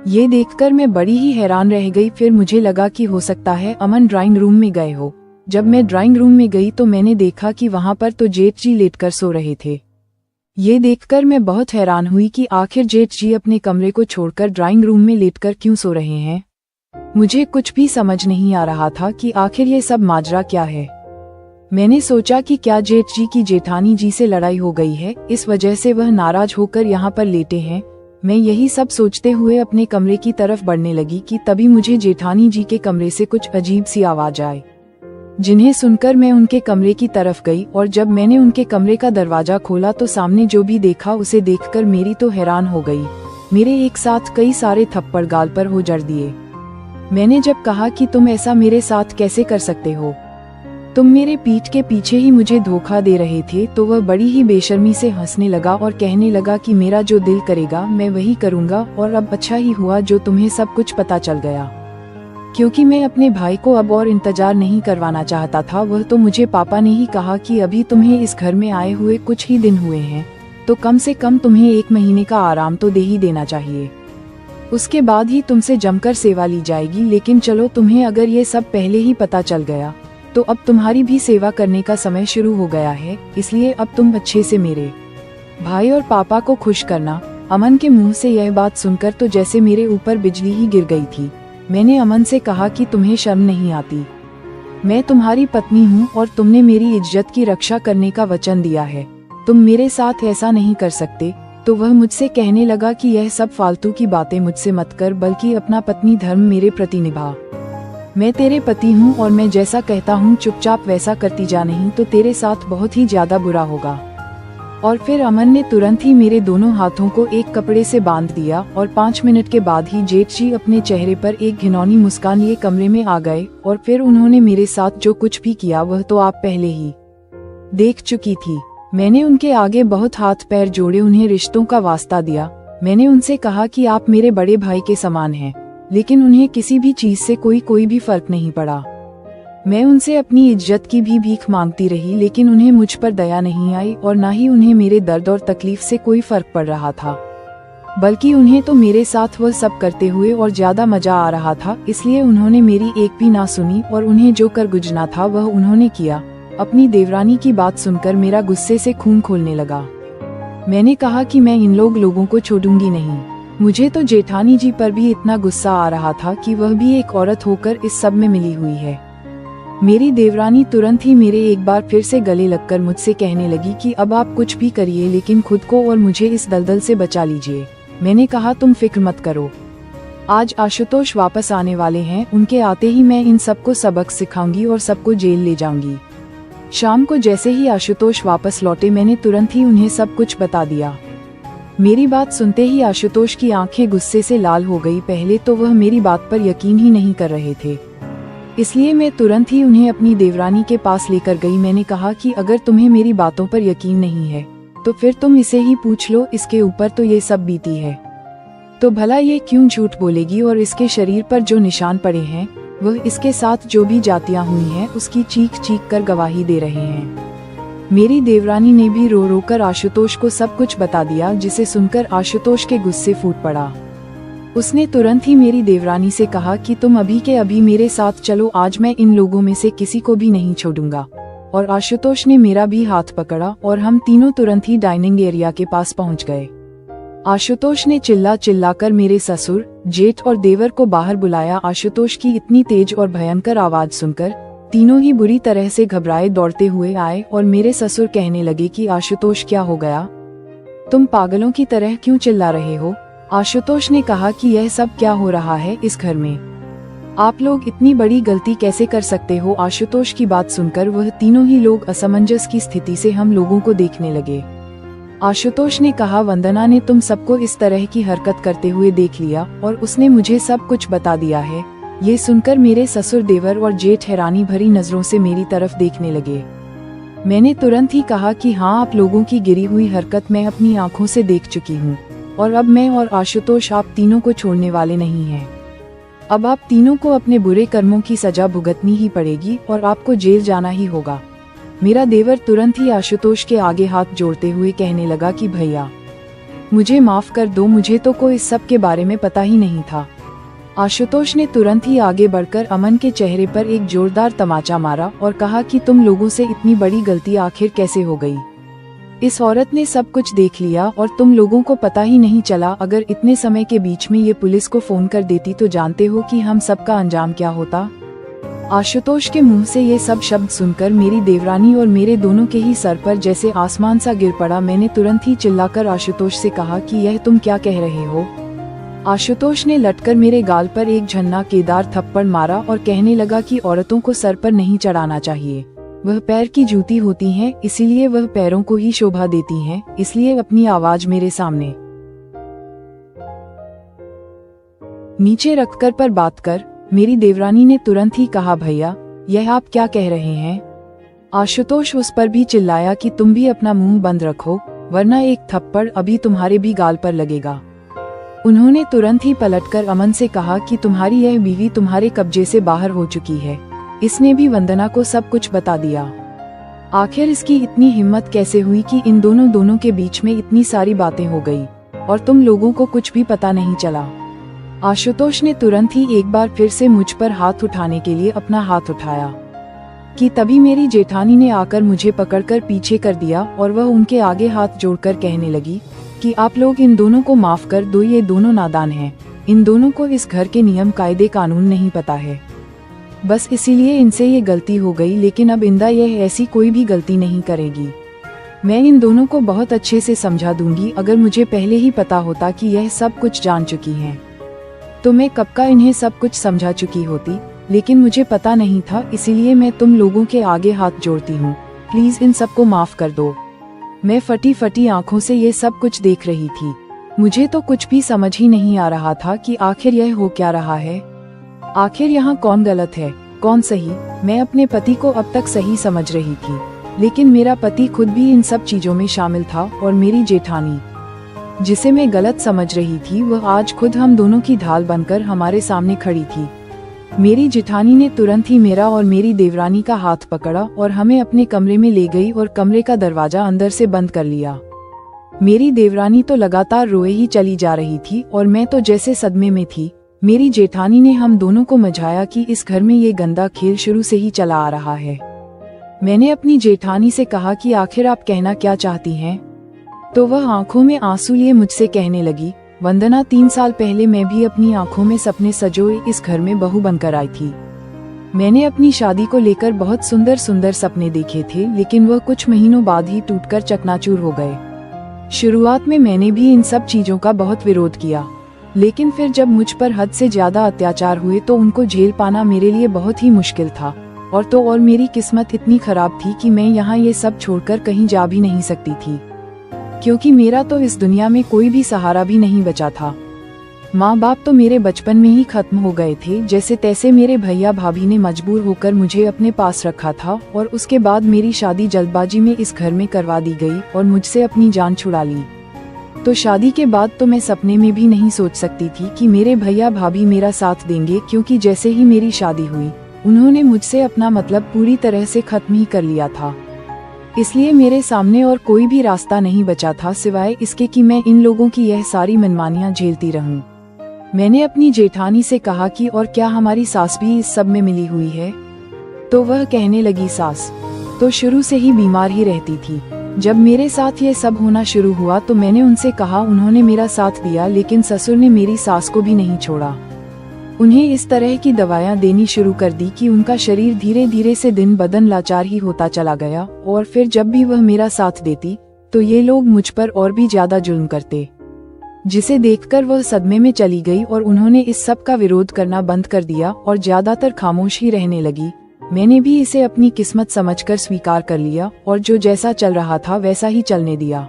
ये देखकर मैं बड़ी ही हैरान रह गई। फिर मुझे लगा कि हो सकता है अमन ड्राइंग रूम में गए हो। जब मैं ड्राइंग रूम में गई तो मैंने देखा कि वहाँ पर तो जेठ जी लेटकर सो रहे थे। ये देखकर मैं बहुत हैरान हुई कि आखिर जेठ जी अपने कमरे को छोड़कर ड्राइंग रूम में लेटकर क्यों सो रहे हैं। मुझे कुछ भी समझ नहीं आ रहा था कि आखिर ये सब माजरा क्या है। मैंने सोचा कि क्या जेठ जी की जेठानी जी से लड़ाई हो गई है, इस वजह से वह नाराज होकर यहाँ पर लेटे हैं। मैं यही सब सोचते हुए अपने कमरे की तरफ बढ़ने लगी कि तभी मुझे जेठानी जी के कमरे से कुछ अजीब सी आवाज आई, जिन्हें सुनकर मैं उनके कमरे की तरफ गई। और जब मैंने उनके कमरे का दरवाजा खोला तो सामने जो भी देखा उसे देखकर मेरी तो हैरान हो गई। मेरे एक साथ कई सारे थप्पड़ गाल पर हो जड़ दिए। मैंने जब कहा कि तुम ऐसा मेरे साथ कैसे कर सकते हो, तुम मेरे पीठ के पीछे ही मुझे धोखा दे रहे थे, तो वह बड़ी ही बेशर्मी से हंसने लगा और कहने लगा कि मेरा जो दिल करेगा मैं वही करूँगा, और अब अच्छा ही हुआ जो तुम्हें सब कुछ पता चल गया, क्योंकि मैं अपने भाई को अब और इंतजार नहीं करवाना चाहता था। वह तो मुझे पापा ने ही कहा कि अभी तुम्हें इस घर में आए हुए कुछ ही दिन हुए हैं, तो कम से कम तुम्हें 1 महीने का आराम तो दे ही देना चाहिए, उसके बाद ही तुमसे जमकर सेवा ली जाएगी। लेकिन चलो, तुम्हें अगर ये सब पहले ही पता चल गया तो अब तुम्हारी भी सेवा करने का समय शुरू हो गया है, इसलिए अब तुम अच्छे से मेरे भाई और पापा को खुश करना। अमन के मुंह से यह बात सुनकर तो जैसे मेरे ऊपर बिजली ही गिर गई थी। मैंने अमन से कहा कि तुम्हें शर्म नहीं आती? मैं तुम्हारी पत्नी हूँ और तुमने मेरी इज्जत की रक्षा करने का वचन दिया है, तुम मेरे साथ ऐसा नहीं कर सकते। तो वह मुझसे कहने लगा कि यह सब फालतू की बातें मुझसे मत कर, बल्कि अपना पत्नी धर्म मेरे प्रति निभा। मैं तेरे पति हूँ और मैं जैसा कहता हूँ चुपचाप वैसा करती जा, नहीं तो तेरे साथ बहुत ही ज्यादा बुरा होगा। और फिर अमन ने तुरंत ही मेरे दोनों हाथों को एक कपड़े से बांध दिया और 5 मिनट के बाद ही जेठ जी अपने चेहरे पर एक घिनौनी मुस्कान लिए कमरे में आ गए। और फिर उन्होंने मेरे साथ जो कुछ भी किया वह तो आप पहले ही देख चुकी थी। मैंने उनके आगे बहुत हाथ पैर जोड़े, उन्हें रिश्तों का वास्ता दिया। मैंने उनसे कहा कि आप मेरे बड़े भाई के समान हैं, लेकिन उन्हें किसी भी चीज से कोई भी फर्क नहीं पड़ा। मैं उनसे अपनी इज्जत की भी भीख मांगती रही, लेकिन उन्हें मुझ पर दया नहीं आई और ना ही उन्हें मेरे दर्द और तकलीफ से कोई फर्क पड़ रहा था, बल्कि उन्हें तो मेरे साथ वह सब करते हुए और ज्यादा मजा आ रहा था। इसलिए उन्होंने मेरी एक भी ना सुनी और उन्हें जो कर गुजरना था वह उन्होंने किया। अपनी देवरानी की बात सुनकर मेरा गुस्से से खून खोलने लगा। मैंने कहा कि मैं इन लोगों को छोड़ूंगी नहीं। मुझे तो जेठानी जी पर भी इतना गुस्सा आ रहा था कि वह भी एक औरत होकर इस सब में मिली हुई है। मेरी देवरानी तुरंत ही मेरे एक बार फिर से गले लगकर मुझसे कहने लगी कि अब आप कुछ भी करिए, लेकिन खुद को और मुझे इस दलदल से बचा लीजिए। मैंने कहा तुम फिक्र मत करो, आज आशुतोष वापस आने वाले हैं, उनके आते ही मैं इन सबको सबक सिखाऊंगी और सबको जेल ले जाऊंगी। शाम को जैसे ही आशुतोष वापस लौटे मैंने तुरंत ही उन्हें सब कुछ बता दिया। मेरी बात सुनते ही आशुतोष की आंखें गुस्से से लाल हो गई। पहले तो वह मेरी बात पर यकीन ही नहीं कर रहे थे, इसलिए मैं तुरंत ही उन्हें अपनी देवरानी के पास लेकर गई। मैंने कहा कि अगर तुम्हें मेरी बातों पर यकीन नहीं है तो फिर तुम इसे ही पूछ लो, इसके ऊपर तो ये सब बीती है, तो भला ये क्यों झूठ बोलेगी। और इसके शरीर पर जो निशान पड़े हैं वह इसके साथ जो भी जातियां हुई हैं उसकी चीख चीख कर गवाही दे रहे हैं। मेरी देवरानी ने भी रो रो कर आशुतोष को सब कुछ बता दिया, जिसे सुनकर आशुतोष के गुस्से फूट पड़ा। उसने तुरंत ही मेरी देवरानी से कहा कि तुम अभी के अभी मेरे साथ चलो, आज मैं इन लोगों में से किसी को भी नहीं छोड़ूंगा। और आशुतोष ने मेरा भी हाथ पकड़ा और हम तीनों तुरंत ही डाइनिंग एरिया के पास पहुंच गए। आशुतोष ने चिल्ला चिल्लाकर मेरे ससुर, जेठ और देवर को बाहर बुलाया। आशुतोष की इतनी तेज और भयंकर आवाज सुनकर तीनों ही बुरी तरह से घबराए दौड़ते हुए आए और मेरे ससुर कहने लगे कि आशुतोष क्या हो गया, तुम पागलों की तरह क्यों चिल्ला रहे हो। आशुतोष ने कहा कि यह सब क्या हो रहा है इस घर में, आप लोग इतनी बड़ी गलती कैसे कर सकते हो। आशुतोष की बात सुनकर वह तीनों ही लोग असमंजस की स्थिति से हम लोगों को देखने लगे। आशुतोष ने कहा, वंदना ने तुम सबको इस तरह की हरकत करते हुए देख लिया और उसने मुझे सब कुछ बता दिया है। ये सुनकर मेरे ससुर, देवर और जेठ हैरानी भरी नजरों से मेरी तरफ देखने लगे। मैंने तुरंत ही कहा कि हाँ, आप लोगों की गिरी हुई हरकत मैं अपनी आंखों से देख चुकी हूँ और अब मैं और आशुतोष आप तीनों को छोड़ने वाले नहीं हैं। अब आप तीनों को अपने बुरे कर्मों की सजा भुगतनी ही पड़ेगी और आपको जेल जाना ही होगा। मेरा देवर तुरंत ही आशुतोष के आगे हाथ जोड़ते हुए कहने लगा कि भैया मुझे माफ कर दो, मुझे तो कोई इस सब के बारे में पता ही नहीं था। आशुतोष ने तुरंत ही आगे बढ़कर अमन के चेहरे पर एक जोरदार तमाचा मारा और कहा कि तुम लोगों से इतनी बड़ी गलती आखिर कैसे हो गई। इस औरत ने सब कुछ देख लिया और तुम लोगों को पता ही नहीं चला। अगर इतने समय के बीच में ये पुलिस को फोन कर देती तो जानते हो कि हम सबका अंजाम क्या होता। आशुतोष के मुंह से ये सब शब्द सुनकर मेरी देवरानी और मेरे दोनों के ही सर पर जैसे आसमान सा गिर पड़ा। मैंने तुरंत ही चिल्लाकर आशुतोष से कहा कि यह तुम क्या कह रहे हो। आशुतोष ने लटकर मेरे गाल पर एक झन्नाकेदार थप्पड़ मारा और कहने लगा कि औरतों को सर पर नहीं चढ़ाना चाहिए, वह पैर की जूती होती हैं, इसीलिए वह पैरों को ही शोभा देती हैं, इसलिए अपनी आवाज मेरे सामने नीचे रखकर पर बात कर। मेरी देवरानी ने तुरंत ही कहा, भैया यह आप क्या कह रहे हैं। आशुतोष उस पर भी चिल्लाया कि तुम भी अपना मुंह बंद रखो, वरना एक थप्पड़ अभी तुम्हारे भी गाल पर लगेगा। उन्होंने तुरंत ही पलटकर अमन से कहा कि तुम्हारी यह बीवी तुम्हारे कब्जे से बाहर हो चुकी है। इसने भी वंदना को सब कुछ बता दिया। आखिर इसकी इतनी हिम्मत कैसे हुई कि इन दोनों के बीच में इतनी सारी बातें हो गई और तुम लोगों को कुछ भी पता नहीं चला। आशुतोष ने तुरंत ही एक बार फिर से मुझ पर हाथ उठाने के लिए अपना हाथ उठाया कि तभी मेरी जेठानी ने आकर मुझे पकड़कर पीछे कर दिया और वह उनके आगे हाथ जोड़कर कहने लगी कि आप लोग इन दोनों को माफ कर दो, ये दोनों नादान हैं, इन दोनों को इस घर के नियम कायदे कानून नहीं पता है, बस इसीलिए इनसे ये गलती हो गई, लेकिन अब इंदा यह ऐसी कोई भी गलती नहीं करेगी। मैं इन दोनों को बहुत अच्छे से समझा दूंगी। अगर मुझे पहले ही पता होता कि यह सब कुछ जान चुकी हैं तो मैं कब का इन्हें सब कुछ समझा चुकी होती, लेकिन मुझे पता नहीं था, इसीलिए मैं तुम लोगों के आगे हाथ जोड़ती हूँ, प्लीज इन सबको माफ कर दो। मैं फटी फटी आंखों से ये सब कुछ देख रही थी। मुझे तो कुछ भी समझ ही नहीं आ रहा था कि आखिर यह हो क्या रहा है। आखिर यहाँ कौन गलत है कौन सही। मैं अपने पति को अब तक सही समझ रही थी, लेकिन मेरा पति खुद भी इन सब चीजों में शामिल था और मेरी जेठानी जिसे मैं गलत समझ रही थी वह आज खुद हम दोनों की ढाल बनकर हमारे सामने खड़ी थी। मेरी जेठानी ने तुरंत ही मेरा और मेरी देवरानी का हाथ पकड़ा और हमें अपने कमरे में ले गई और कमरे का दरवाजा अंदर से बंद कर लिया। मेरी देवरानी तो लगातार रोए ही चली जा रही थी और मैं तो जैसे सदमे में थी। मेरी जेठानी ने हम दोनों को समझाया कि इस घर में ये गंदा खेल शुरू से ही चला आ रहा है। मैंने अपनी जेठानी से कहा कि आखिर आप कहना क्या चाहती हैं, तो वह आंखों में आंसू लिए मुझसे कहने लगी, वंदना 3 साल पहले मैं भी अपनी आंखों में सपने सजोए इस घर में बहू बनकर आई थी। मैंने अपनी शादी को लेकर बहुत सुंदर सुंदर सपने देखे थे, लेकिन वह कुछ महीनों बाद ही टूटकर चकनाचूर हो गए। शुरुआत में मैंने भी इन सब चीजों का बहुत विरोध किया, लेकिन फिर जब मुझ पर हद से ज्यादा अत्याचार हुए तो उनको झेल पाना मेरे लिए बहुत ही मुश्किल था। और मेरी किस्मत इतनी खराब थी कि मैं यहाँ ये सब छोड़कर कहीं जा भी नहीं सकती थी, क्योंकि मेरा तो इस दुनिया में कोई भी सहारा भी नहीं बचा था। माँ बाप तो मेरे बचपन में ही खत्म हो गए थे। जैसे तैसे मेरे भैया भाभी ने मजबूर होकर मुझे अपने पास रखा था और उसके बाद मेरी शादी जल्दबाजी में इस घर में करवा दी गई और मुझसे अपनी जान छुड़ा ली। तो शादी के बाद तो मैं सपने में भी नहीं सोच सकती थी कि मेरे भैया भाभी मेरा साथ देंगे, क्योंकि जैसे ही मेरी शादी हुई उन्होंने मुझसे अपना मतलब पूरी तरह से खत्म ही कर लिया था। इसलिए मेरे सामने और कोई भी रास्ता नहीं बचा था सिवाय इसके कि मैं इन लोगों की यह सारी मनमानियां झेलती रहूं। मैंने अपनी जेठानी से कहा कि और क्या हमारी सास भी इस सब में मिली हुई है? तो वह कहने लगी, सास तो शुरू से ही बीमार ही रहती थी। जब मेरे साथ ये सब होना शुरू हुआ तो मैंने उनसे कहा, उन्होंने मेरा साथ दिया, लेकिन ससुर ने मेरी सास को भी नहीं छोड़ा। उन्हें इस तरह की दवाइयाँ देनी शुरू कर दी कि उनका शरीर धीरे धीरे से दिन ब दिन लाचार ही होता चला गया। और फिर जब भी वह मेरा साथ देती तो ये लोग मुझ पर और भी ज्यादा जुल्म करते, जिसे देखकर वह सदमे में चली गई और उन्होंने इस सब का विरोध करना बंद कर दिया और ज्यादातर खामोश ही रहने लगी। मैंने भी इसे अपनी किस्मत समझकर स्वीकार कर लिया और जो जैसा चल रहा था वैसा ही चलने दिया।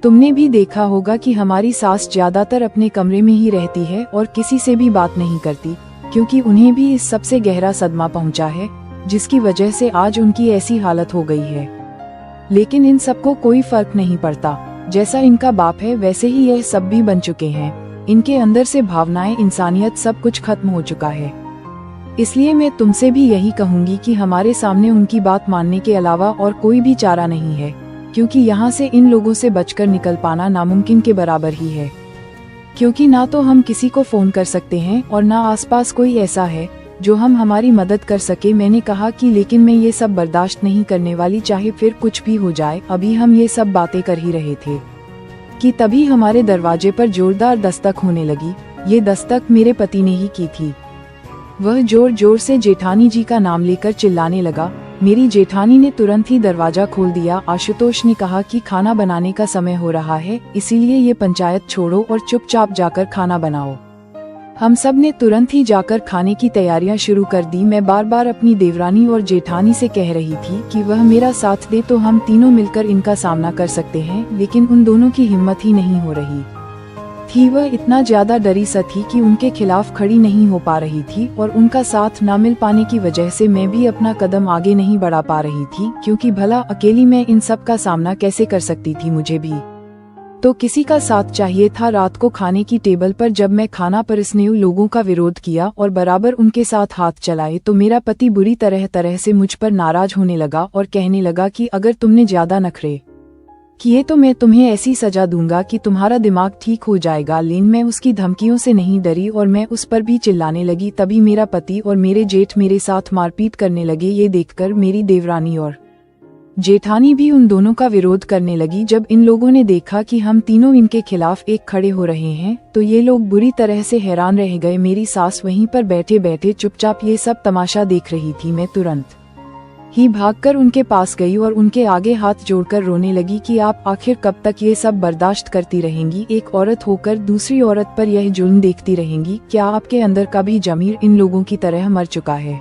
तुमने भी देखा होगा कि हमारी सास ज्यादातर अपने कमरे में ही रहती है और किसी से भी बात नहीं करती, क्योंकि उन्हें भी इस सबसे गहरा सदमा पहुंचा है, जिसकी वजह से आज उनकी ऐसी हालत हो गई है। लेकिन इन सबको कोई फर्क नहीं पड़ता। जैसा इनका बाप है वैसे ही यह सब भी बन चुके हैं। इनके अंदर से भावनाएं, इंसानियत सब कुछ खत्म हो चुका है। इसलिए मैं तुमसे भी यही कहूंगी कि हमारे सामने उनकी बात मानने के अलावा और कोई भी चारा नहीं है, क्योंकि यहाँ से इन लोगों से बचकर निकल पाना नामुमकिन के बराबर ही है। क्योंकि ना तो हम किसी को फोन कर सकते हैं और ना आसपास कोई ऐसा है जो हमारी मदद कर सके। मैंने कहा कि लेकिन मैं ये सब बर्दाश्त नहीं करने वाली, चाहे फिर कुछ भी हो जाए। अभी हम ये सब बातें कर ही रहे थे कि तभी हमारे दरवाजे पर जोरदार दस्तक होने लगी। ये दस्तक मेरे पति ने ही की थी। वह जोर जोर से जेठानी जी का नाम लेकर चिल्लाने लगा। मेरी जेठानी ने तुरंत ही दरवाजा खोल दिया। आशुतोष ने कहा कि खाना बनाने का समय हो रहा है, इसीलिए ये पंचायत छोड़ो और चुपचाप जाकर खाना बनाओ। हम सब ने तुरंत ही जाकर खाने की तैयारियां शुरू कर दी। मैं बार बार अपनी देवरानी और जेठानी से कह रही थी कि वह मेरा साथ दे तो हम तीनों मिलकर इनका सामना कर सकते हैं, लेकिन उन दोनों की हिम्मत ही नहीं हो रही थी। वह इतना ज्यादा डरी सा थी कि उनके खिलाफ खड़ी नहीं हो पा रही थी और उनका साथ न मिल पाने की वजह से मैं भी अपना कदम आगे नहीं बढ़ा पा रही थी, क्योंकि भला अकेली मैं इन सब का सामना कैसे कर सकती थी। मुझे भी तो किसी का साथ चाहिए था। रात को खाने की टेबल पर जब मैं खाना परसने लोगों का विरोध किया और बराबर उनके साथ हाथ चलाए तो मेरा पति बुरी तरह से मुझ पर नाराज होने लगा और कहने लगा कि अगर तुमने ज्यादा नखरे किए तो मैं तुम्हें ऐसी सजा दूंगा कि तुम्हारा दिमाग ठीक हो जाएगा। लेकिन मैं उसकी धमकियों से नहीं डरी और मैं उस पर भी चिल्लाने लगी। तभी मेरा पति और मेरे जेठ मेरे साथ मारपीट करने लगे। ये देखकर मेरी देवरानी और जेठानी भी उन दोनों का विरोध करने लगी। जब इन लोगों ने देखा कि हम तीनों इनके खिलाफ एक खड़े हो रहे हैं तो ये लोग बुरी तरह से हैरान रह गए। मेरी सास वहीं पर बैठे बैठे चुपचाप ये सब तमाशा देख रही थी। मैं तुरंत ही भागकर उनके पास गई और उनके आगे हाथ जोड़कर रोने लगी कि आप आखिर कब तक ये सब बर्दाश्त करती रहेंगी? एक औरत होकर दूसरी औरत पर यह जुल्म देखती रहेंगी? क्या आपके अंदर का भी ज़मीर इन लोगों की तरह मर चुका है?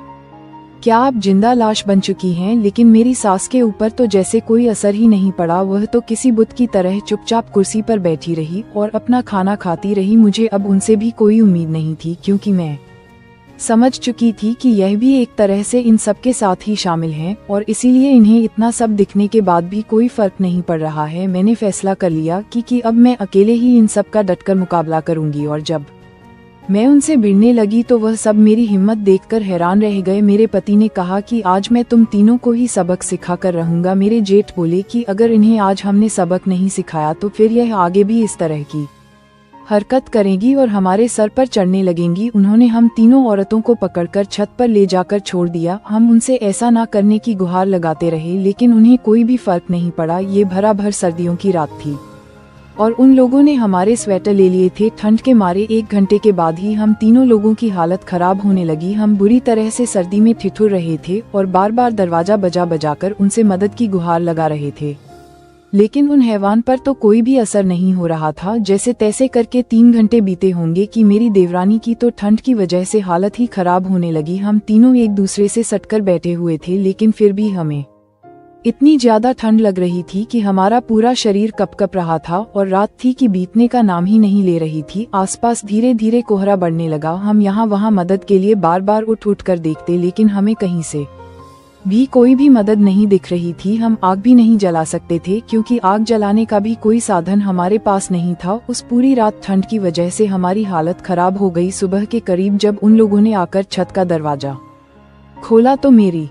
क्या आप जिंदा लाश बन चुकी हैं? लेकिन मेरी सास के ऊपर तो जैसे कोई असर ही नहीं पड़ा। वह तो किसी बुत की तरह चुपचाप कुर्सी पर बैठी रही और अपना खाना खाती रही। मुझे अब उनसे भी कोई उम्मीद नहीं थी, क्योंकि मैं समझ चुकी थी कि यह भी एक तरह से इन सब के साथ ही शामिल हैं और इसीलिए इन्हें इतना सब दिखने के बाद भी कोई फर्क नहीं पड़ रहा है। मैंने फैसला कर लिया कि अब मैं अकेले ही इन सब का डटकर मुकाबला करूंगी। और जब मैं उनसे भिड़ने लगी तो वह सब मेरी हिम्मत देखकर हैरान रह गए। मेरे पति ने कहा कि आज मैं तुम तीनों को ही सबक सिखा कर रहूंगा। मेरे जेठ बोले कि अगर इन्हें आज हमने सबक नहीं सिखाया तो फिर यह आगे भी इस तरह की हरकत करेंगी और हमारे सर पर चढ़ने लगेंगी। उन्होंने हम तीनों औरतों को पकड़कर छत पर ले जाकर छोड़ दिया। हम उनसे ऐसा ना करने की गुहार लगाते रहे, लेकिन उन्हें कोई भी फर्क नहीं पड़ा। ये भर सर्दियों की रात थी और उन लोगों ने हमारे स्वेटर ले लिए थे। ठंड के मारे 1 घंटे के बाद ही हम तीनों लोगों की हालत खराब होने लगी। हम बुरी तरह से सर्दी में ठिठुर रहे थे और बार बार दरवाजा बजाकर उनसे मदद की गुहार लगा रहे थे, लेकिन उन हैवान पर तो कोई भी असर नहीं हो रहा था। जैसे तैसे करके 3 घंटे बीते होंगे कि मेरी देवरानी की तो ठंड की वजह से हालत ही खराब होने लगी। हम तीनों एक दूसरे से सटकर बैठे हुए थे, लेकिन फिर भी हमें इतनी ज्यादा ठंड लग रही थी कि हमारा पूरा शरीर कपकप रहा था और रात थी कि बीतने का नाम ही नहीं ले रही थी। आसपास धीरे धीरे कोहरा बढ़ने लगा। हम यहाँ वहाँ मदद के लिए बार बार उठ उठ कर देखते, लेकिन हमें कहीं से भी कोई भी मदद नहीं दिख रही थी। हम आग भी नहीं जला सकते थे क्योंकि आग जलाने का भी कोई साधन हमारे पास नहीं था। उस पूरी रात ठंड की वजह से हमारी हालत खराब हो गई। सुबह के करीब जब उन लोगों ने आकर छत का दरवाजा खोला तो मेरी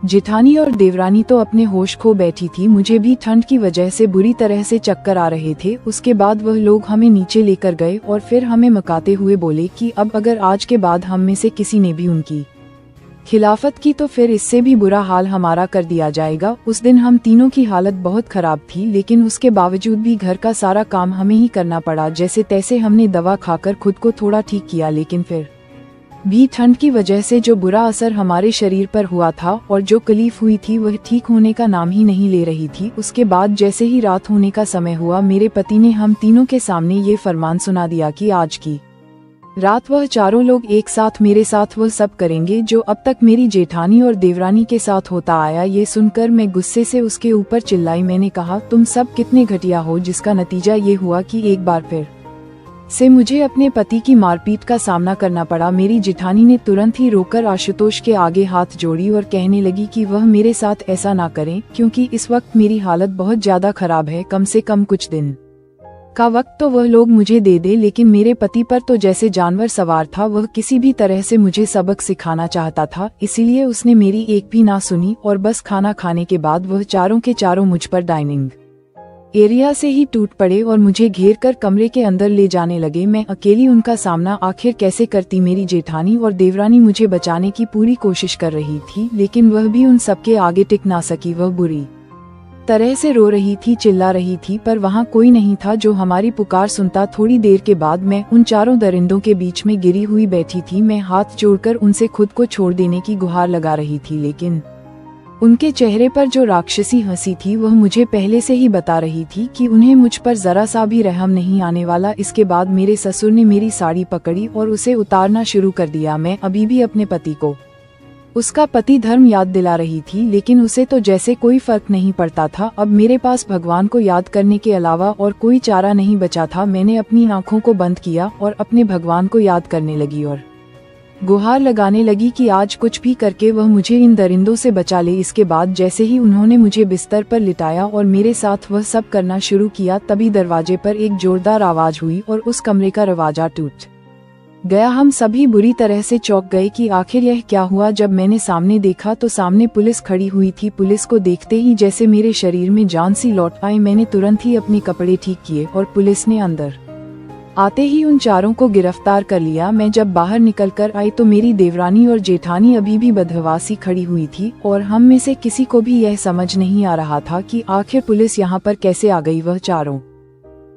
जेठानी और देवरानी तो अपने होश खो बैठी थी। मुझे भी ठंड की वजह से बुरी तरह से चक्कर आ रहे थे। उसके बाद वह लोग हमें नीचे लेकर गए और फिर हमें मकाते हुए बोले कि अब अगर आज के बाद हम में से किसी ने भी उनकी खिलाफत की तो फिर इससे भी बुरा हाल हमारा कर दिया जाएगा। उस दिन हम तीनों की हालत बहुत खराब थी, लेकिन उसके बावजूद भी घर का सारा काम हमें ही करना पड़ा। जैसे तैसे हमने दवा खाकर खुद को थोड़ा ठीक किया, लेकिन फिर भी ठंड की वजह से जो बुरा असर हमारे शरीर पर हुआ था और जो तकलीफ हुई थी वह ठीक होने का नाम ही नहीं ले रही थी। उसके बाद जैसे ही रात होने का समय हुआ, मेरे पति ने हम तीनों के सामने ये फरमान सुना दिया कि आज की रात वह चारों लोग एक साथ मेरे साथ वह सब करेंगे जो अब तक मेरी जेठानी और देवरानी के साथ होता आया। ये सुनकर मैं गुस्से से उसके ऊपर चिल्लाई। मैंने कहा, तुम सब कितने घटिया हो, जिसका नतीजा ये हुआ कि एक बार फिर से मुझे अपने पति की मारपीट का सामना करना पड़ा। मेरी जेठानी ने तुरंत ही रोकर आशुतोष के आगे हाथ जोड़ी और कहने लगी कि वह मेरे साथ ऐसा ना करें, क्योंकि इस वक्त मेरी हालत बहुत ज्यादा खराब है। कम से कम कुछ दिन का वक्त तो वह लोग मुझे दे दे। लेकिन मेरे पति पर तो जैसे जानवर सवार था। वह किसी भी तरह से मुझे सबक सिखाना चाहता था, इसीलिए उसने मेरी एक भी ना सुनी और बस खाना खाने के बाद वह चारों के चारों मुझ पर डाइनिंग एरिया से ही टूट पड़े और मुझे घेर कर कमरे के अंदर ले जाने लगे। मैं अकेली उनका सामना आखिर कैसे करती। मेरी जेठानी और देवरानी मुझे बचाने की पूरी कोशिश कर रही थी, लेकिन वह भी उन सबके आगे टिक ना सकी। वह बुरी तरह से रो रही थी, चिल्ला रही थी, पर वहाँ कोई नहीं था जो हमारी पुकार सुनता। थोड़ी देर के बाद मैं उन चारों दरिंदों के बीच में गिरी हुई बैठी थी। मैं हाथ जोड़कर उनसे खुद को छोड़ देने की गुहार लगा रही थी, लेकिन उनके चेहरे पर जो राक्षसी हंसी थी वह मुझे पहले से ही बता रही थी कि उन्हें मुझ पर जरा सा भी रहम नहीं आने वाला। इसके बाद मेरे ससुर ने मेरी साड़ी पकड़ी और उसे उतारना शुरू कर दिया। मैं अभी भी अपने पति को उसका पति धर्म याद दिला रही थी, लेकिन उसे तो जैसे कोई फर्क नहीं पड़ता था। अब मेरे पास भगवान को याद करने के अलावा और कोई चारा नहीं बचा था। मैंने अपनी आंखों को बंद किया और अपने भगवान को याद करने लगी और गुहार लगाने लगी कि आज कुछ भी करके वह मुझे इन दरिंदों से बचा ले। इसके बाद जैसे ही उन्होंने मुझे बिस्तर पर लिटाया और मेरे साथ वह सब करना शुरू किया, तभी दरवाजे पर एक जोरदार आवाज हुई और उस कमरे का दरवाजा टूट गया। हम सभी बुरी तरह से चौंक गए कि आखिर यह क्या हुआ। जब मैंने सामने देखा तो सामने पुलिस खड़ी हुई थी। पुलिस को देखते ही जैसे मेरे शरीर में जान सी लौट आई। मैंने तुरंत ही अपने कपड़े ठीक किए और पुलिस ने अंदर आते ही उन चारों को गिरफ्तार कर लिया। मैं जब बाहर निकलकर आई तो मेरी देवरानी और जेठानी अभी भी बदहवासी खड़ी हुई थी और हम में से किसी को भी यह समझ नहीं आ रहा था कि आखिर पुलिस यहाँ पर कैसे आ गई। वह चारों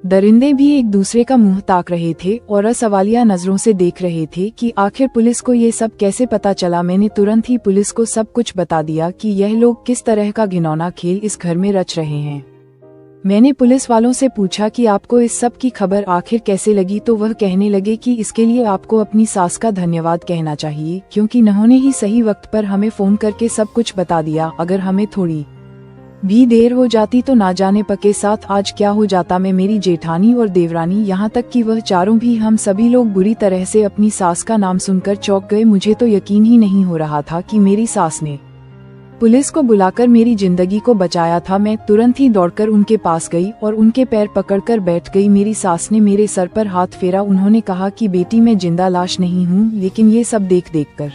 दरिंदे भी एक दूसरे का मुंह ताक रहे थे और सवालिया नजरों से देख रहे थे कि आखिर पुलिस को ये सब कैसे पता चला। मैंने तुरंत ही पुलिस को सब कुछ बता दिया कि यह लोग किस तरह का घिनौना खेल इस घर में रच रहे हैं। मैंने पुलिस वालों से पूछा कि आपको इस सब की खबर आखिर कैसे लगी, तो वह कहने लगे कि इसके लिए आपको अपनी सास का धन्यवाद कहना चाहिए, क्योंकि उन्होंने ही सही वक्त पर हमें फोन करके सब कुछ बता दिया। अगर हमें थोड़ी भी देर हो जाती तो ना जाने पके साथ आज क्या हो जाता। मैं, मेरी जेठानी और देवरानी, यहाँ तक कि वह चारों भी, हम सभी लोग बुरी तरह से अपनी सास का नाम सुनकर चौंक गए। मुझे तो यकीन ही नहीं हो रहा था कि मेरी सास ने पुलिस को बुलाकर मेरी जिंदगी को बचाया था। मैं तुरंत ही दौड़कर उनके पास गई और उनके पैर पकड़कर बैठ गई। मेरी सास ने मेरे सर पर हाथ फेरा। उन्होंने कहा कि बेटी, मैं जिंदा लाश नहीं हूँ, लेकिन ये सब देख देख कर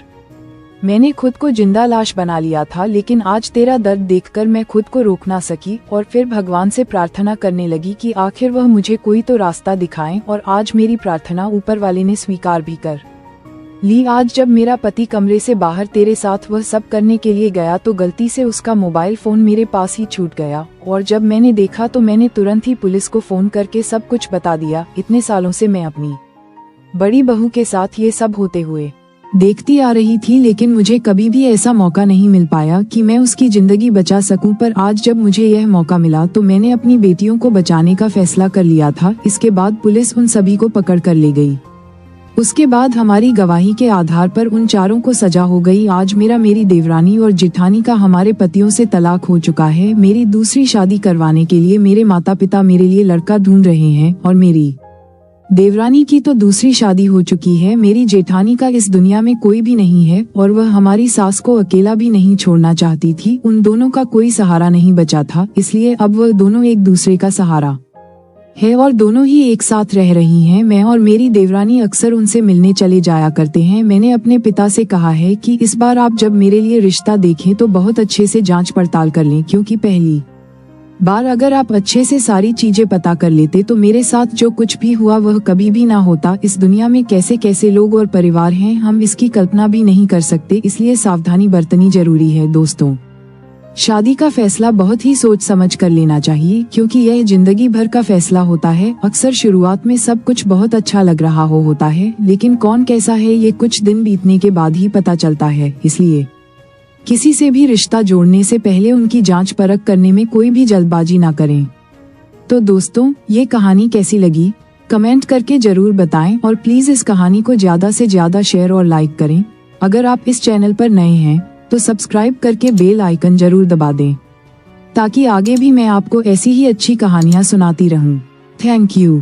मैंने खुद को जिंदा लाश बना लिया था। लेकिन आज तेरा दर्द देखकर मैं खुद को रोक ना सकी और फिर भगवान से प्रार्थना करने लगी कि आखिर वह मुझे कोई तो रास्ता दिखाएं। और आज मेरी प्रार्थना ऊपर वाले ने स्वीकार भी कर ली। आज जब मेरा पति कमरे से बाहर तेरे साथ वह सब करने के लिए गया तो गलती से उसका मोबाइल फोन मेरे पास ही छूट गया, और जब मैंने देखा तो मैंने तुरंत ही पुलिस को फोन करके सब कुछ बता दिया। इतने सालों से मैं अपनी बड़ी बहू के साथ ये सब होते हुए देखती आ रही थी, लेकिन मुझे कभी भी ऐसा मौका नहीं मिल पाया कि मैं उसकी जिंदगी बचा सकूं। पर आज जब मुझे यह मौका मिला तो मैंने अपनी बेटियों को बचाने का फैसला कर लिया था। इसके बाद पुलिस उन सभी को पकड़ कर ले गई। उसके बाद हमारी गवाही के आधार पर उन चारों को सजा हो गई। आज मेरी देवरानी और जेठानी का हमारे पतियों से तलाक हो चुका है। मेरी दूसरी शादी करवाने के लिए मेरे माता पिता मेरे लिए लड़का ढूंढ रहे हैं और मेरी देवरानी की तो दूसरी शादी हो चुकी है। मेरी जेठानी का इस दुनिया में कोई भी नहीं है और वह हमारी सास को अकेला भी नहीं छोड़ना चाहती थी। उन दोनों का कोई सहारा नहीं बचा था, इसलिए अब वह दोनों एक दूसरे का सहारा है और दोनों ही एक साथ रह रही हैं। मैं और मेरी देवरानी अक्सर उनसे मिलने चले जाया करते हैं। मैंने अपने पिता से कहा है कि इस बार आप जब मेरे लिए रिश्ता देखें तो बहुत अच्छे से जांच पड़ताल कर लें, क्योंकि पहली बार अगर आप अच्छे से सारी चीजें पता कर लेते तो मेरे साथ जो कुछ भी हुआ वह कभी भी ना होता। इस दुनिया में कैसे कैसे लोग और परिवार हैं, हम इसकी कल्पना भी नहीं कर सकते, इसलिए सावधानी बरतनी जरूरी है। दोस्तों, शादी का फैसला बहुत ही सोच समझ कर लेना चाहिए, क्योंकि यह जिंदगी भर का फैसला होता है। अक्सर शुरुआत में सब कुछ बहुत अच्छा लग रहा होता है, लेकिन कौन कैसा है ये कुछ दिन बीतने के बाद ही पता चलता है। इसलिए किसी से भी रिश्ता जोड़ने से पहले उनकी जांच परख करने में कोई भी जल्दबाजी ना करें। तो दोस्तों, ये कहानी कैसी लगी कमेंट करके जरूर बताएं और प्लीज इस कहानी को ज्यादा से ज्यादा शेयर और लाइक करें। अगर आप इस चैनल पर नए हैं तो सब्सक्राइब करके बेल आइकन जरूर दबा दें, ताकि आगे भी मैं आपको ऐसी ही अच्छी कहानियां सुनाती रहूं। Thank you.